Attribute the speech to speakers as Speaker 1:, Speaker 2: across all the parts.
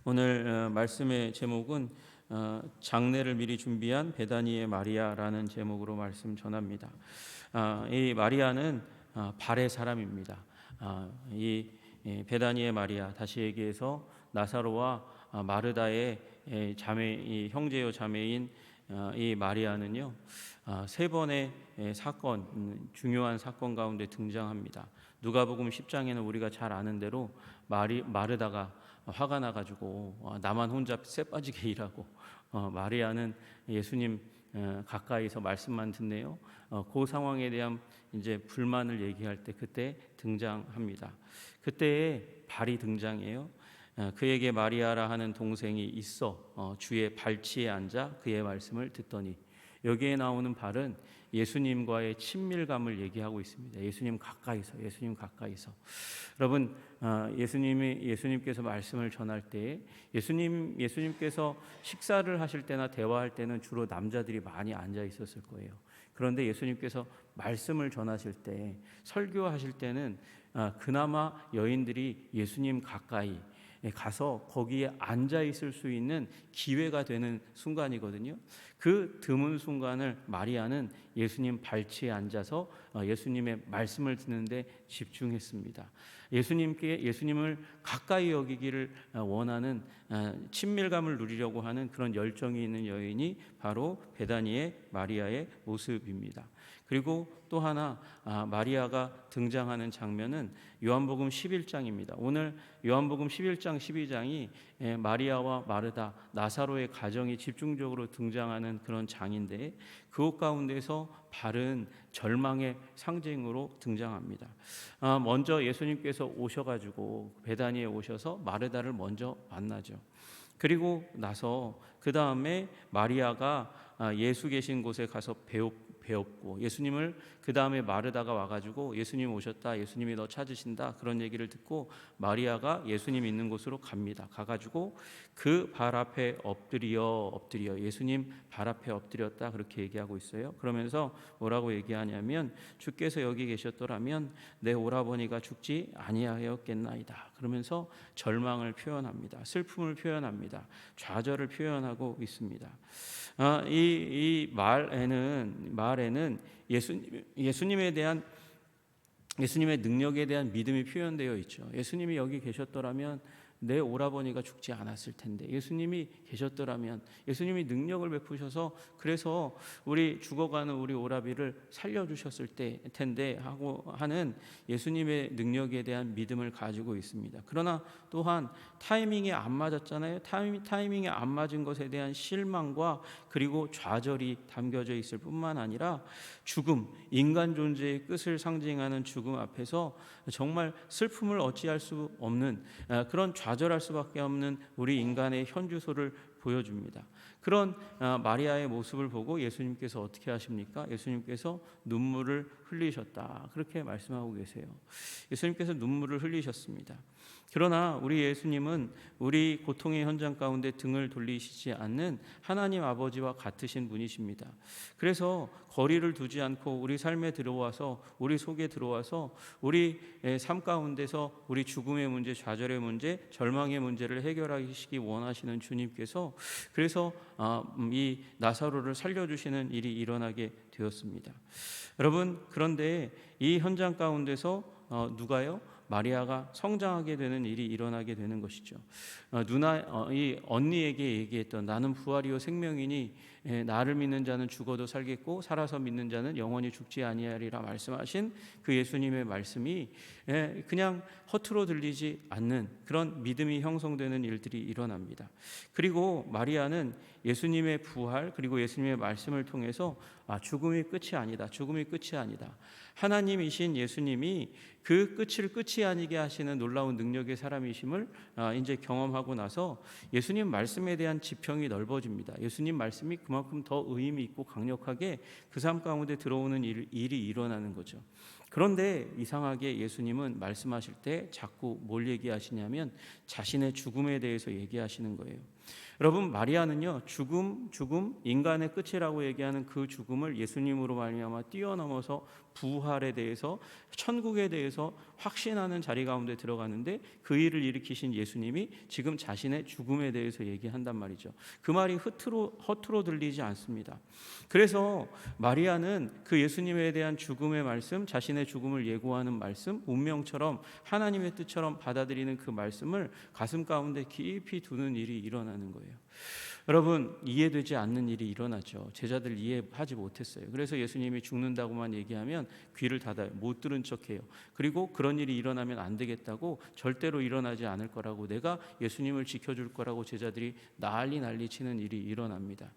Speaker 1: 오늘 말씀의 제목은 장례를 미리 준비한 베다니의 마리아라는 제목으로 말씀 전합니다. 이 마리아는 발의 사람입니다. 이 베다니의 마리아, 다시 얘기해서 나사로와 마르다의 자매, 형제요 자매인 이 마리아는요, 세 번의 사건, 중요한 사건 가운데 등장합니다. 누가복음 10장에는 우리가 잘 아는 대로 마르다가 화가 나가지고 나만 혼자 쎄 빠지게 일하고, 마리아는 예수님 가까이서 말씀만 듣네요. 그 상황에 대한 이제 불만을 얘기할 때 그때 등장합니다. 그때에 발이 등장해요. 그에게 마리아라 하는 동생이 있어 주의 발치에 앉아 그의 말씀을 듣더니, 여기에 나오는 발은 예수님과의 친밀감을 얘기하고 있습니다. 예수님 가까이서. 여러분, 예수님께서 말씀을 전할 때 예수님께서 식사를 하실 때나 대화할 때는 주로 남자들이 많이 앉아 있었을 거예요. 그런데 예수님께서 말씀을 전하실 때, 설교하실 때는 그나마 여인들이 예수님 가까이 가서 거기에 앉아 있을 수 있는 기회가 되는 순간이거든요. 그 드문 순간을 마리아는 예수님 발치에 앉아서 예수님의 말씀을 듣는데 집중했습니다. 예수님을 가까이 여기기를 원하는, 친밀감을 누리려고 하는 그런 열정이 있는 여인이 바로 베다니의 마리아의 모습입니다. 그리고 또 하나, 마리아가 등장하는 장면은 요한복음 11장입니다. 오늘 요한복음 11장 12장이 마리아와 마르다, 나사로의 가정이 집중적으로 등장하는 그런 장인데, 그곳 가운데서 발은 절망의 상징으로 등장합니다. 먼저 예수님께서 오셔가지고 베다니에 오셔서 마르다를 먼저 만나죠. 그리고 나서 그 다음에 마리아가 예수 계신 곳에 가서 배웠고, 예수님을 그 다음에 마르다가 와가지고 예수님 오셨다, 예수님이 너 찾으신다, 그런 얘기를 듣고 마리아가 예수님 있는 곳으로 갑니다. 가가지고 그 발 앞에 엎드려 예수님 발 앞에 엎드렸다, 그렇게 얘기하고 있어요. 그러면서 뭐라고 얘기하냐면, 주께서 여기 계셨더라면 내 오라버니가 죽지 아니하였겠나이다, 그러면서 절망을 표현합니다. 슬픔을 표현합니다. 좌절을 표현하고 있습니다. 이 말에는 예수님에 대한, 예수님의 능력에 대한 믿음이 표현되어 있죠. 예수님이 여기 계셨더라면 내 오라버니가 죽지 않았을 텐데, 예수님이 계셨더라면, 예수님이 능력을 베푸셔서 그래서 우리 죽어가는 우리 오라비를 살려주셨을 텐데 하고 하는 예수님의 능력에 대한 믿음을 가지고 있습니다. 그러나 또한 타이밍이 안 맞았잖아요. 타이밍이 안 맞은 것에 대한 실망과 그리고 좌절이 담겨져 있을 뿐만 아니라 죽음, 인간 존재의 끝을 상징하는 죽음 앞에서 정말 슬픔을 어찌할 수 없는, 그런 좌절할 수밖에 없는 우리 인간의 현주소를 보여줍니다. 그런 마리아의 모습을 보고 예수님께서 어떻게 하십니까? 예수님께서 눈물을 흘리셨다, 그렇게 말씀하고 계세요. 예수님께서 눈물을 흘리셨습니다. 그러나 우리 예수님은 우리 고통의 현장 가운데 등을 돌리시지 않는 하나님 아버지와 같으신 분이십니다. 그래서 거리를 두지 않고 우리 삶에 들어와서, 우리 속에 들어와서 우리 삶 가운데서 우리 죽음의 문제, 좌절의 문제, 절망의 문제를 해결하시기 원하시는 주님께서, 그래서 이 나사로를 살려주시는 일이 일어나게 되었습니다. 여러분, 그런데 이 현장 가운데서 누가요? 마리아가 성장하게 되는 일이 일어나게 되는 것이죠. 이 언니에게 얘기했던, 나는 부활이요 생명이니 나를 믿는 자는 죽어도 살겠고 살아서 믿는 자는 영원히 죽지 아니하리라 말씀하신 그 예수님의 말씀이 그냥 허투루 들리지 않는 그런 믿음이 형성되는 일들이 일어납니다. 그리고 마리아는 예수님의 부활, 그리고 예수님의 말씀을 통해서 죽음이 끝이 아니다, 하나님이신 예수님이 그 끝을 끝이 아니게 하시는 놀라운 능력의 사람이심을 이제 경험하고 나서 예수님 말씀에 대한 지평이 넓어집니다. 예수님 말씀이 그만큼 더 의미 있고 강력하게 그 삶 가운데 들어오는 일이 일어나는 거죠. 그런데 이상하게 예수님은 말씀하실 때 자꾸 뭘 얘기하시냐면 자신의 죽음에 대해서 얘기하시는 거예요. 여러분, 마리아는요, 죽음, 인간의 끝이라고 얘기하는 그 죽음을 예수님으로 말미암아 뛰어넘어서 부활에 대해서, 천국에 대해서 확신하는 자리 가운데 들어가는데 그 일을 일으키신 예수님이 지금 자신의 죽음에 대해서 얘기한단 말이죠. 그 말이 허투루 들리지 않습니다. 그래서 마리아는 그 예수님에 대한 죽음의 말씀, 자신의 죽음을 예고하는 말씀, 운명처럼 하나님의 뜻처럼 받아들이는 그 말씀을 가슴 가운데 깊이 두는 일이 일어나는 거예요. 여러분, 이해되지 않는 일이 일어나죠. 제자들 이해하지 못했어요. 그래서 예수님이 죽는다고만 얘기하면 귀를 닫아요. 못 들은 척해요. 그리고 그런 일이 일어나면 안 되겠다고, 절대로 일어나지 않을 거라고, 내가 예수님을 지켜줄 거라고 제자들이 난리 치는 일이 일어납니다.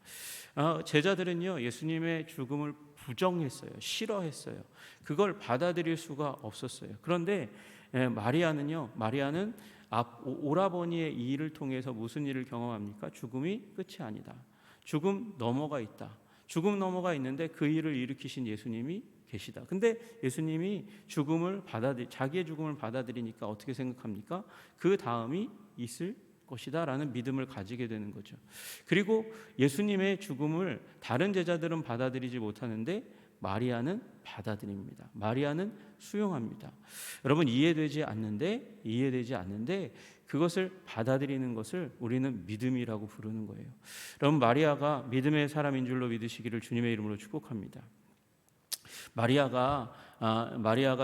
Speaker 1: 제자들은요, 예수님의 죽음을 부정했어요. 싫어했어요. 그걸 받아들일 수가 없었어요. 그런데 마리아는 오라버니의 이 일을 통해서 무슨 일을 경험합니까? 죽음이 끝이 아니다. 죽음 너머가 있다. 죽음 너머가 있는데 그 일을 일으키신 예수님이 계시다. 근데 예수님이 자기의 죽음을 받아들이니까 어떻게 생각합니까? 그 다음이 있을 것이다 라는 믿음을 가지게 되는 거죠. 그리고 예수님의 죽음을 다른 제자들은 받아들이지 못하는데 마리아는 받아들입니다. 마리아는 수용합니다. 여러분, 이해되지 않는데 그것을 받아들이는 것을 우리는 믿음이라고 부르는 거예요. 여러분, 마리아가 믿음의 사람인 줄로 믿으시기를 주님의 이름으로 축복합니다. 마리아가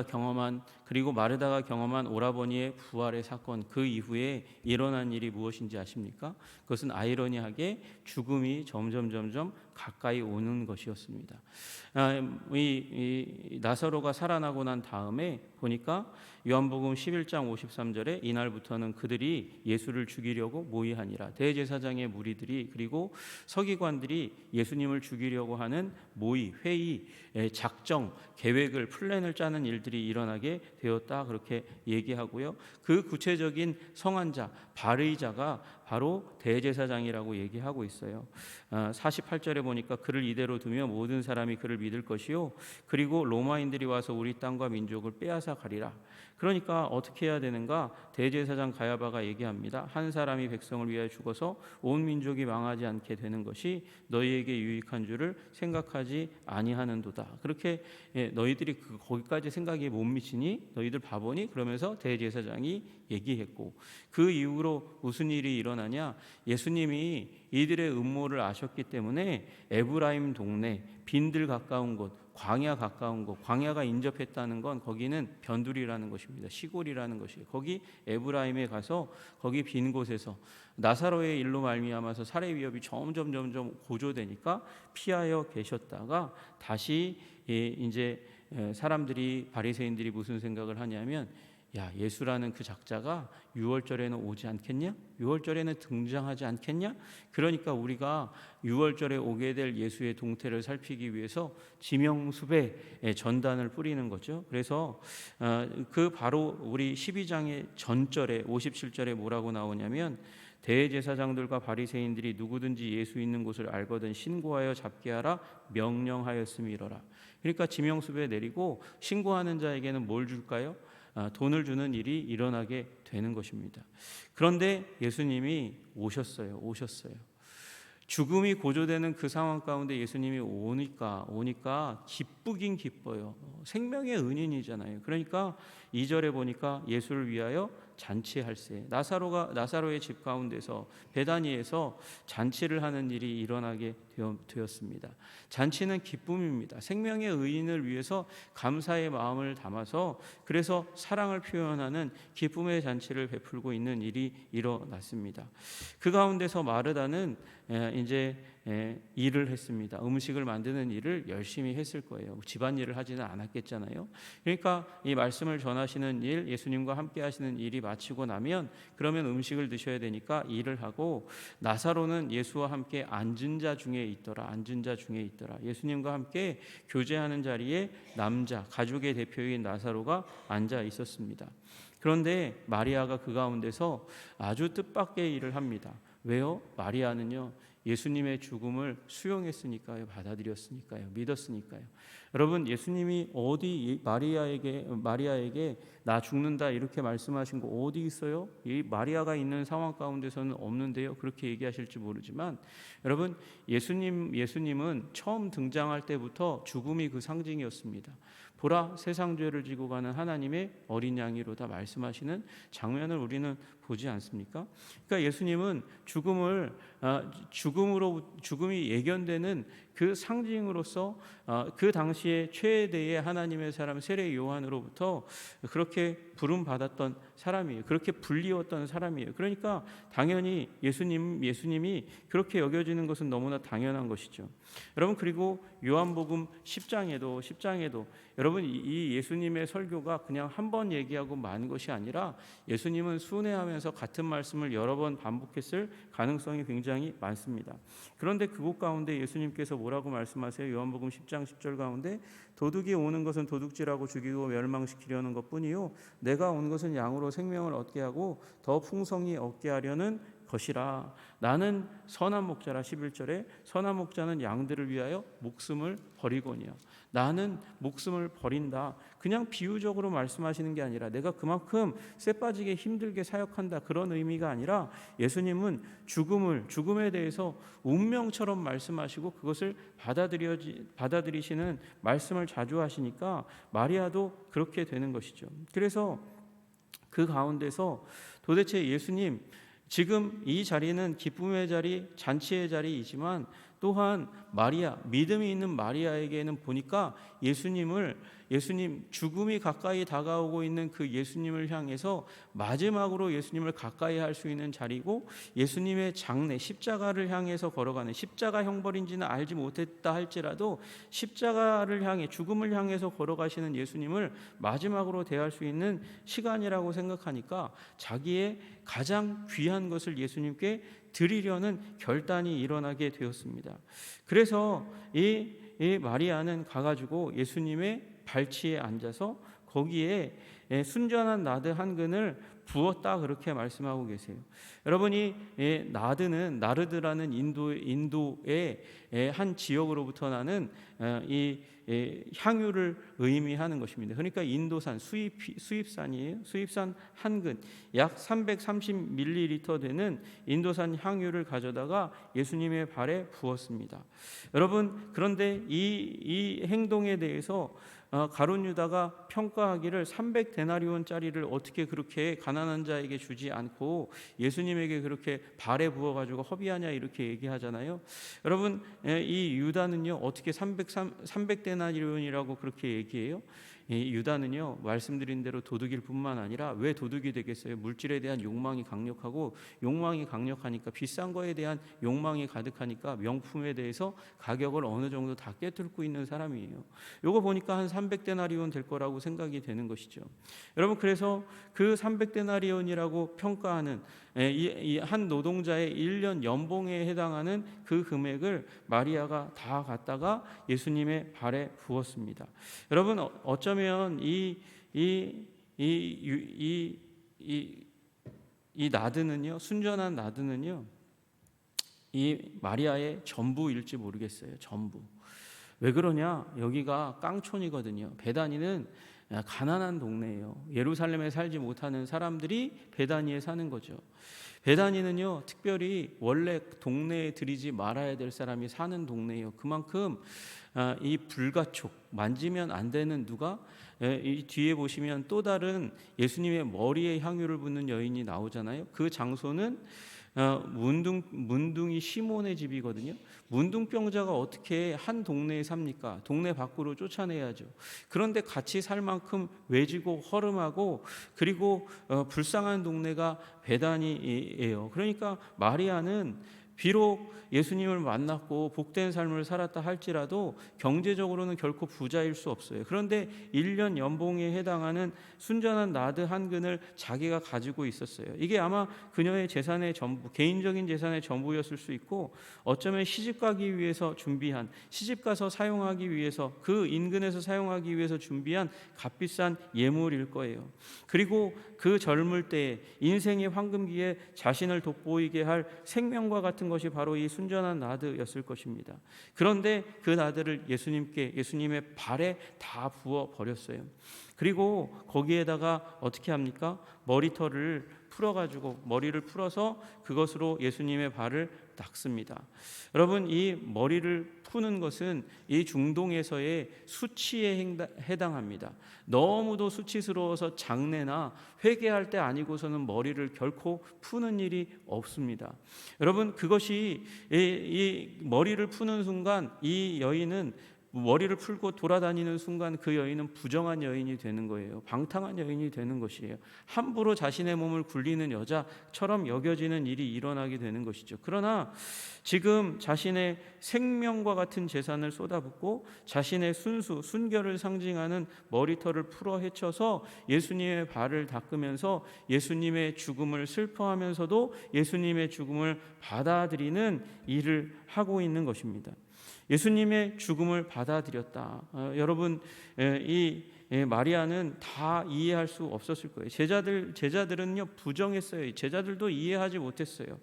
Speaker 1: 경험한, 그리고 마르다가 경험한 오라버니의 부활의 사건, 그 이후에 일어난 일이 무엇인지 아십니까? 그것은 아이러니하게 죽음이 점점 가까이 오는 것이었습니다. 이 나사로가 살아나고 난 다음에 보니까 요한복음 11장 53절에 이날부터는 그들이 예수를 죽이려고 모의하니라. 대제사장의 무리들이, 그리고 서기관들이 예수님을 죽이려고 하는 회의, 작정, 계획을, 플랜을 짜는 일들이 일어나게 되었다, 그렇게 얘기하고요. 그 구체적인 성환자, 발의자가 바로 대제사장이라고 얘기하고 있어요. 48절에 보니까 그를 이대로 두며 모든 사람이 그를 믿을 것이요, 그리고 로마인들이 와서 우리 땅과 민족을 빼앗아 가리라. 그러니까 어떻게 해야 되는가? 대제사장 가야바가 얘기합니다. 한 사람이 백성을 위하여 죽어서 온 민족이 망하지 않게 되는 것이 너희에게 유익한 줄을 생각하지 아니하는도다. 그렇게 너희들이 거기까지 생각이 못 미치니 너희들 바보니? 그러면서 대제사장이 얘기했고, 그 이후로 무슨 일이 일어나냐? 예수님이 이들의 음모를 아셨기 때문에 에브라임 동네, 빈들 가까운 곳, 광야 가까운 곳, 광야가 인접했다는 건 거기는 변두리라는 것입니다. 시골이라는 것이에요. 거기 에브라임에 가서 거기 빈 곳에서 나사로의 일로 말미암아서 살해 위협이 점점 고조되니까 피하여 계셨다가 다시 이제 사람들이, 바리새인들이 무슨 생각을 하냐면, 야, 예수라는 그 작자가 6월절에는 오지 않겠냐? 6월절에는 등장하지 않겠냐? 그러니까 우리가 6월절에 오게 될 예수의 동태를 살피기 위해서 지명수배 전단을 뿌리는 거죠. 그래서 그 바로 우리 12장의 전절에 57절에 뭐라고 나오냐면, 대제사장들과 바리새인들이 누구든지 예수 있는 곳을 알거든 신고하여 잡게 하라 명령하였음이로라. 그러니까 지명수배 내리고 신고하는 자에게는 뭘 줄까요? 돈을 주는 일이 일어나게 되는 것입니다. 그런데 예수님이 오셨어요. 죽음이 고조되는 그 상황 가운데 예수님이 오니까 기쁘긴 기뻐요. 생명의 은인이잖아요. 그러니까 2절에 보니까 예수를 위하여 잔치할세. 나사로의 집 가운데서, 베다니에서 잔치를 하는 일이 일어나게 되었습니다. 잔치는 기쁨입니다. 생명의 의인을 위해서 감사의 마음을 담아서, 그래서 사랑을 표현하는 기쁨의 잔치를 베풀고 있는 일이 일어났습니다. 그 가운데서 마르다는 이제 일을 했습니다. 음식을 만드는 일을 열심히 했을 거예요. 집안일을 하지는 않았겠잖아요. 그러니까 이 말씀을 전하시는 일, 예수님과 함께 하시는 일이 마치고 나면 그러면 음식을 드셔야 되니까 일을 하고, 나사로는 예수와 함께 앉은 자 중에 있더라. 예수님과 함께 교제하는 자리에 가족의 대표인 나사로가 앉아 있었습니다. 그런데 마리아가 그 가운데서 아주 뜻밖의 일을 합니다. 왜요? 마리아는요, 예수님의 죽음을 수용했으니까요, 받아들였으니까요, 믿었으니까요. 여러분, 예수님이 어디 마리아에게 나 죽는다 이렇게 말씀하신 거 어디 있어요? 이 마리아가 있는 상황 가운데서는 없는데요. 그렇게 얘기하실지 모르지만 여러분, 예수님은 처음 등장할 때부터 죽음이 그 상징이었습니다. 보라, 세상 죄를 지고 가는 하나님의 어린 양이로다 말씀하시는 장면을 우리는 보지 않습니까? 그러니까 예수님은 죽음이 예견되는 그 상징으로서 그 당시에 최대의 하나님의 사람 세례 요한으로부터 그렇게 부름 받았던 사람이에요. 그렇게 불리웠던 사람이에요. 그러니까 당연히 예수님이 그렇게 여겨지는 것은 너무나 당연한 것이죠. 여러분, 그리고 요한복음 10장에도 여러분, 이 예수님의 설교가 그냥 한 번 얘기하고 만 것이 아니라 예수님은 순회하면서 같은 말씀을 여러 번 반복했을 가능성이 굉장히 많습니다. 그런데 그곳 가운데 예수님께서 뭐라고 말씀하세요? 요한복음 10장 10절 가운데 도둑이 오는 것은 도둑질하고 죽이고 멸망시키려는 것뿐이요 내가 온 것은 양으로 생명을 얻게 하고 더 풍성히 얻게 하려는 것이라. 나는 선한 목자라. 11절에 선한 목자는 양들을 위하여 목숨을 버리거니와. 나는 목숨을 버린다. 그냥 비유적으로 말씀하시는 게 아니라 내가 그만큼 쇠빠지게 힘들게 사역한다, 그런 의미가 아니라 예수님은 죽음에 대해서 운명처럼 말씀하시고 그것을 받아들이시는 말씀을 자주 하시니까 마리아도 그렇게 되는 것이죠. 그래서 그 가운데서 도대체 예수님, 지금 이 자리는 기쁨의 자리, 잔치의 자리이지만 또한 마리아, 믿음이 있는 마리아에게는 보니까 예수님 죽음이 가까이 다가오고 있는 그 예수님을 향해서 마지막으로 예수님을 가까이 할 수 있는 자리고, 예수님의 장례, 십자가를 향해서 걸어가는, 십자가 형벌인지는 알지 못했다 할지라도 십자가를 향해, 죽음을 향해서 걸어가시는 예수님을 마지막으로 대할 수 있는 시간이라고 생각하니까 자기의 가장 귀한 것을 예수님께 드리려는 결단이 일어나게 되었습니다. 그래서 이 마리아는 가가지고 예수님의 발치에 앉아서 거기에 순전한 나드 한 근을 부었다, 그렇게 말씀하고 계세요. 여러분이 나르드라는 인도의 한 지역으로부터 나는 이 향유를 의미하는 것입니다. 그러니까 인도산, 수입산이에요. 수입산 한 근, 약 330ml 되는 인도산 향유를 가져다가 예수님의 발에 부었습니다. 여러분, 그런데 이 행동에 대해서 가룟 유다가 평가하기를 300데나리온짜리를 어떻게 그렇게 가난한 자에게 주지 않고 예수님에게 그렇게 발에 부어가지고 허비하냐, 이렇게 얘기하잖아요. 여러분, 이 유다는요 어떻게 300데나리온이라고 그렇게 얘기해요? 이 유다는요, 말씀드린 대로 도둑일 뿐만 아니라 왜 도둑이 되겠어요? 물질에 대한 욕망이 강력하고, 욕망이 강력하니까 비싼 거에 대한 욕망이 가득하니까 명품에 대해서 가격을 어느 정도 다 꿰뚫고 있는 사람이에요. 요거 보니까 한 300데나리온 될 거라고 생각이 되는 것이죠. 여러분, 그래서 그 300데나리온이라고 평가하는 이 한 노동자의 1년 연봉에 해당하는 그 금액을 마리아가 다 갖다가 예수님의 발에 부었습니다. 여러분, 어쩌면 이 나드는요, 순전한 나드는요, 이 마리아의 전부일지 모르겠어요. 전부. 왜 그러냐? 여기가 깡촌이거든요. 베다니는 가난한 동네예요. 예루살렘에 살지 못하는 사람들이 베다니에 사는 거죠. 베다니는요, 특별히 원래 동네에 들이지 말아야 될 사람이 사는 동네예요. 그만큼 이 불가촉, 만지면 안 되는 누가, 이 뒤에 보시면 또 다른 예수님의 머리에 향유를 붓는 여인이 나오잖아요. 그 장소는 문둥이 시몬의 집이거든요. 문둥병자가 어떻게 한 동네에 삽니까? 동네 밖으로 쫓아내야죠. 그런데 같이 살 만큼 외지고 허름하고 그리고 불쌍한 동네가 베다니예요. 그러니까 마리아는 비록 예수님을 만났고 복된 삶을 살았다 할지라도 경제적으로는 결코 부자일 수 없어요. 그런데 1년 연봉에 해당하는 순전한 나드 한 근을 자기가 가지고 있었어요. 이게 아마 그녀의 재산의 전부, 개인적인 재산의 전부였을 수 있고, 어쩌면 시집가기 위해서 준비한, 시집가서 사용하기 위해서, 그 인근에서 사용하기 위해서 준비한 값비싼 예물일 거예요. 그리고 그 젊을 때에 인생의 황금기에 자신을 돋보이게 할 생명과 같은 같은 것이 바로 이 순전한 나드였을 것입니다. 그런데 그 나드를 예수님의 발에 다 부어 버렸어요. 그리고 거기에다가 어떻게 합니까? 머리털을 풀어가지고 머리를 풀어서 그것으로 예수님의 발을 닦습니다. 여러분, 이 머리를 푸는 것은 이 중동에서의 수치에 해당합니다. 너무도 수치스러워서 장례나 회개할 때 아니고서는 머리를 결코 푸는 일이 없습니다. 여러분, 그것이 이 머리를 푸는 순간 이 여인은 머리를 풀고 돌아다니는 순간 그 여인은 부정한 여인이 되는 거예요. 방탕한 여인이 되는 것이에요. 함부로 자신의 몸을 굴리는 여자처럼 여겨지는 일이 일어나게 되는 것이죠. 그러나 지금 자신의 생명과 같은 재산을 쏟아붓고 자신의 순결을 상징하는 머리털을 풀어 헤쳐서 예수님의 발을 닦으면서 예수님의 죽음을 슬퍼하면서도 예수님의 죽음을 받아들이는 일을 하고 있는 것입니다. 예수님의 죽음을 받아들였다. 여러분, 이 마리아는 다 이해할 수 없었을 거예요. 제자들은요 부정했어요. 제자들도 이해하지 못했어요.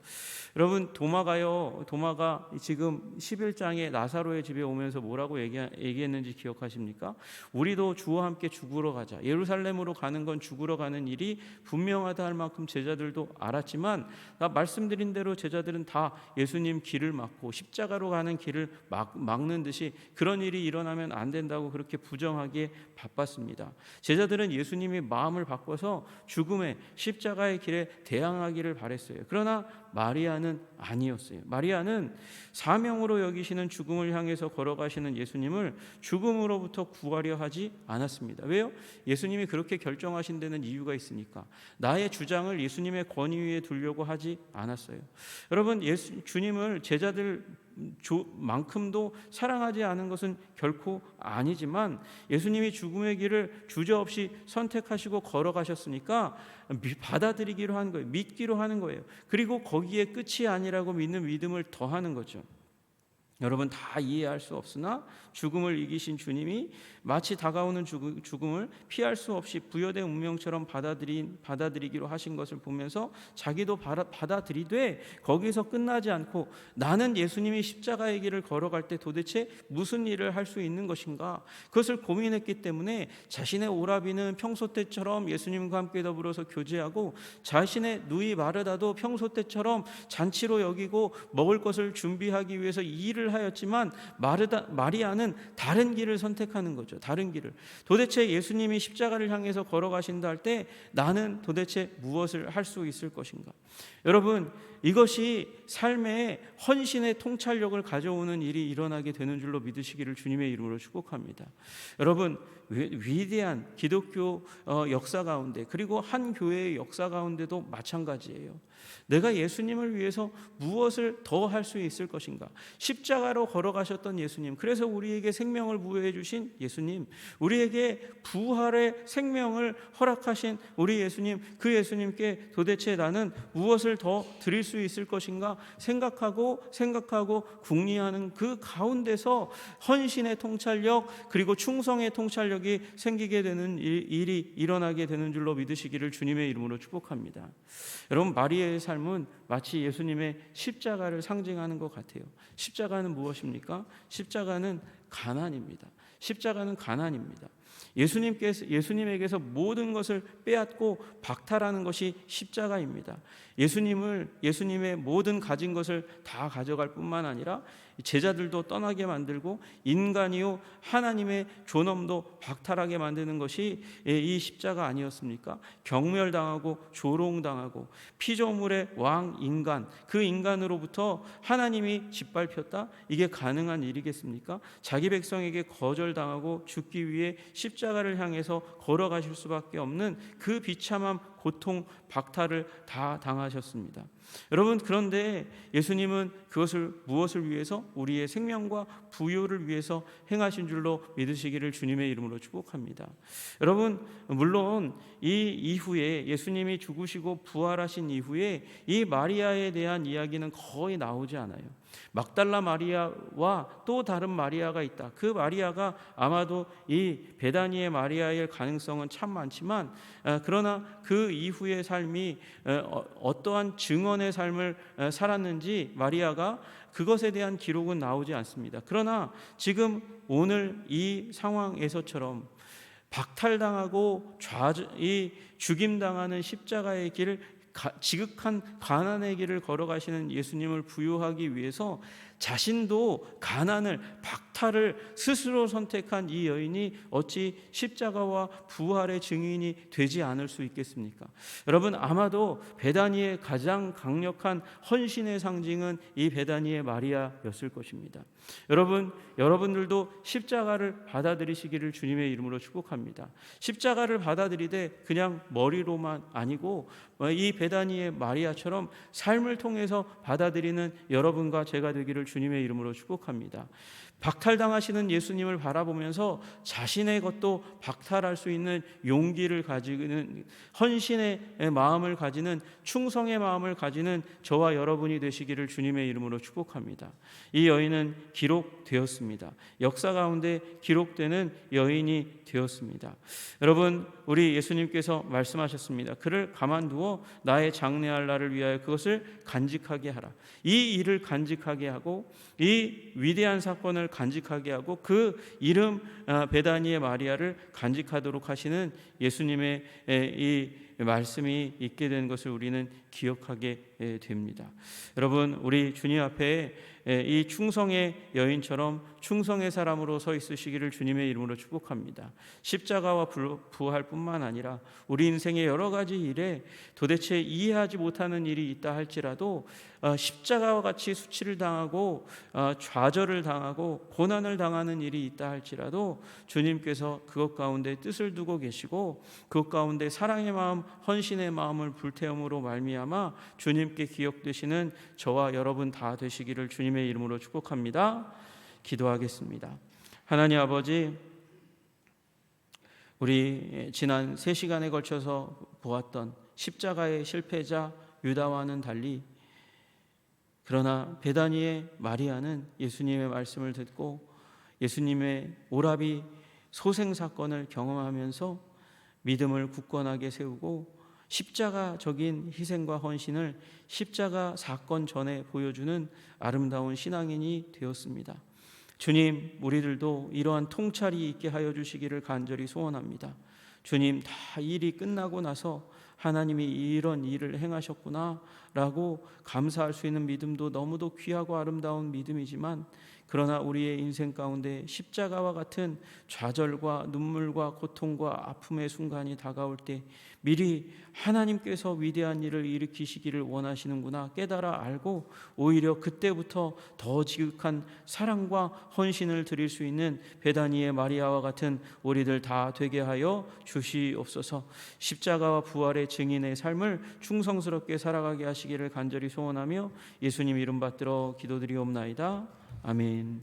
Speaker 1: 여러분, 도마가 지금 11장에 나사로의 집에 오면서 뭐라고 얘기했는지 기억하십니까? 우리도 주와 함께 죽으러 가자. 예루살렘으로 가는 건 죽으러 가는 일이 분명하다 할 만큼 제자들도 알았지만, 말씀드린 대로 제자들은 다 예수님 길을 막고 십자가로 가는 길을 막는 듯이 그런 일이 일어나면 안 된다고 그렇게 부정하기에 바빴습니다. 제자들은 예수님이 마음을 바꿔서 죽음의 십자가의 길에 대항하기를 바랬어요. 그러나 마리아는 아니었어요. 마리아는 사명으로 여기시는 죽음을 향해서 걸어가시는 예수님을 죽음으로부터 구하려 하지 않았습니다. 왜요? 예수님이 그렇게 결정하신 데는 이유가 있으니까. 나의 주장을 예수님의 권위 위에 두려고 하지 않았어요. 여러분, 주님을 제자들만큼도 사랑하지 않은 것은 결코 아니지만 예수님이 죽음의 길을 주저없이 선택하시고 걸어가셨으니까 받아들이기로 한 거예요. 믿기로 하는 거예요. 그리고 거기에 끝이 아니라고 믿는 믿음을 더하는 거죠. 여러분, 다 이해할 수 없으나 죽음을 이기신 주님이 마치 다가오는 죽음을 피할 수 없이 부여된 운명처럼 받아들이기로 하신 것을 보면서 자기도 받아들이되 거기서 끝나지 않고 나는 예수님이 십자가의 길을 걸어갈 때 도대체 무슨 일을 할 수 있는 것인가, 그것을 고민했기 때문에 자신의 오라비는 평소 때처럼 예수님과 함께 더불어서 교제하고 자신의 누이 마르다도 평소 때처럼 잔치로 여기고 먹을 것을 준비하기 위해서 일을 하였지만 마리아는 다른 길을 선택하는 거죠. 다른 길을. 도대체 예수님이 십자가를 향해서 걸어가신다 할 때 나는 도대체 무엇을 할 수 있을 것인가? 여러분, 이것이 삶의 헌신의 통찰력을 가져오는 일이 일어나게 되는 줄로 믿으시기를 주님의 이름으로 축복합니다. 여러분, 위대한 기독교 역사 가운데, 그리고 한 교회의 역사 가운데도 마찬가지예요. 내가 예수님을 위해서 무엇을 더 할 수 있을 것인가? 십자가로 걸어가셨던 예수님, 그래서 우리에게 생명을 부여해 주신 예수님, 우리에게 부활의 생명을 허락하신 우리 예수님, 그 예수님께 도대체 나는 무엇을 더 드릴 수 있을 것인가 생각하고 궁리하는 그 가운데서 헌신의 통찰력, 그리고 충성의 통찰력이 생기게 되는 일이 일어나게 되는 줄로 믿으시기를 주님의 이름으로 축복합니다. 여러분, 마리아의 삶은 마치 예수님의 십자가를 상징하는 것 같아요. 십자가는 무엇입니까? 십자가는 가난입니다. 십자가는 가난입니다. 예수님에게서 모든 것을 빼앗고 박탈하는 것이 십자가입니다. 예수님의 모든 가진 것을 다 가져갈 뿐만 아니라 제자들도 떠나게 만들고 인간이요 하나님의 존엄도 박탈하게 만드는 것이 이 십자가 아니었습니까? 경멸당하고 조롱당하고 피조물의 왕 인간, 그 인간으로부터 하나님이 짓밟혔다? 이게 가능한 일이겠습니까? 자기 백성에게 거절당하고 죽기 위해 십자가를 향해서 걸어가실 수밖에 없는 그 비참함, 고통, 박탈을 다 당하셨습니다. 여러분, 그런데 예수님은 그것을 무엇을 위해서? 우리의 생명과 부요를 위해서 행하신 줄로 믿으시기를 주님의 이름으로 축복합니다. 여러분, 물론 이 이후에 예수님이 죽으시고 부활하신 이후에 이 마리아에 대한 이야기는 거의 나오지 않아요. 막달라 마리아와 또 다른 마리아가 있다. 그 마리아가 아마도 이 베다니의 마리아일 가능성은 참 많지만, 그러나 그 이후의 삶이 어떠한 증언의 어떠한 삶을 살았는지 마리아가 그것에 대한 기록은 나오지 않습니다. 그러나 지금 오늘 이 상황에서처럼 박탈당하고 죽임당하는 십자가의 길을, 지극한 가난의 길을 걸어가시는 예수님을 부유하기 위해서 자신도 가난을, 박탈을 스스로 선택한 이 여인이 어찌 십자가와 부활의 증인이 되지 않을 수 있겠습니까? 여러분, 아마도 베다니의 가장 강력한 헌신의 상징은 이 베다니의 마리아였을 것입니다. 여러분들도 십자가를 받아들이시기를 주님의 이름으로 축복합니다. 십자가를 받아들이되 그냥 머리로만 아니고 이 베다니의 마리아처럼 삶을 통해서 받아들이는 여러분과 제가 되기를 주님의 이름으로 축복합니다. 박탈당하시는 예수님을 바라보면서 자신의 것도 박탈할 수 있는 용기를 가지는, 헌신의 마음을 가지는, 충성의 마음을 가지는 저와 여러분이 되시기를 주님의 이름으로 축복합니다. 이 여인은 기록되었습니다. 역사 가운데 기록되는 여인이 되었습니다. 여러분, 우리 예수님께서 말씀하셨습니다. 그를 가만두어 나의 장래할 날을 위하여 그것을 간직하게 하라. 이 일을 간직하게 하고 이 위대한 사건을 간직하게 하고 그 이름 베다니의 마리아를 간직하도록 하시는 예수님의 이 말씀이 있게 된 것을 우리는 기억하게 됩니다. 여러분, 우리 주님 앞에 이 충성의 여인처럼 충성의 사람으로 서 있으시기를 주님의 이름으로 축복합니다. 십자가와 부활뿐만 아니라 우리 인생의 여러 가지 일에 도대체 이해하지 못하는 일이 있다 할지라도 십자가와 같이 수치를 당하고 좌절을 당하고 고난을 당하는 일이 있다 할지라도 주님께서 그것 가운데 뜻을 두고 계시고 그것 가운데 사랑의 마음, 헌신의 마음을 불태움으로 말미암아 주님께 기억되시는 저와 여러분 다 되시기를 주님의 이름으로 축복합니다. 기도하겠습니다. 하나님 아버지, 우리 지난 3시간에 걸쳐서 보았던 십자가의 실패자 유다와는 달리, 그러나 베다니의 마리아는 예수님의 말씀을 듣고 예수님의 오라비 소생 사건을 경험하면서 믿음을 굳건하게 세우고 십자가적인 희생과 헌신을 십자가 사건 전에 보여주는 아름다운 신앙인이 되었습니다. 주님, 우리들도 이러한 통찰이 있게 하여 주시기를 간절히 소원합니다. 주님, 다 일이 끝나고 나서 하나님이 이런 일을 행하셨구나 라고 감사할 수 있는 믿음도 너무도 귀하고 아름다운 믿음이지만, 그러나 우리의 인생 가운데 십자가와 같은 좌절과 눈물과 고통과 아픔의 순간이 다가올 때 미리 하나님께서 위대한 일을 일으키시기를 원하시는구나 깨달아 알고 오히려 그때부터 더 지극한 사랑과 헌신을 드릴 수 있는 베다니의 마리아와 같은 우리들 다 되게 하여 주시옵소서. 십자가와 부활의 증인의 삶을 충성스럽게 살아가게 하시기를 간절히 소원하며 예수님 이름 받들어 기도드리옵나이다. 아멘.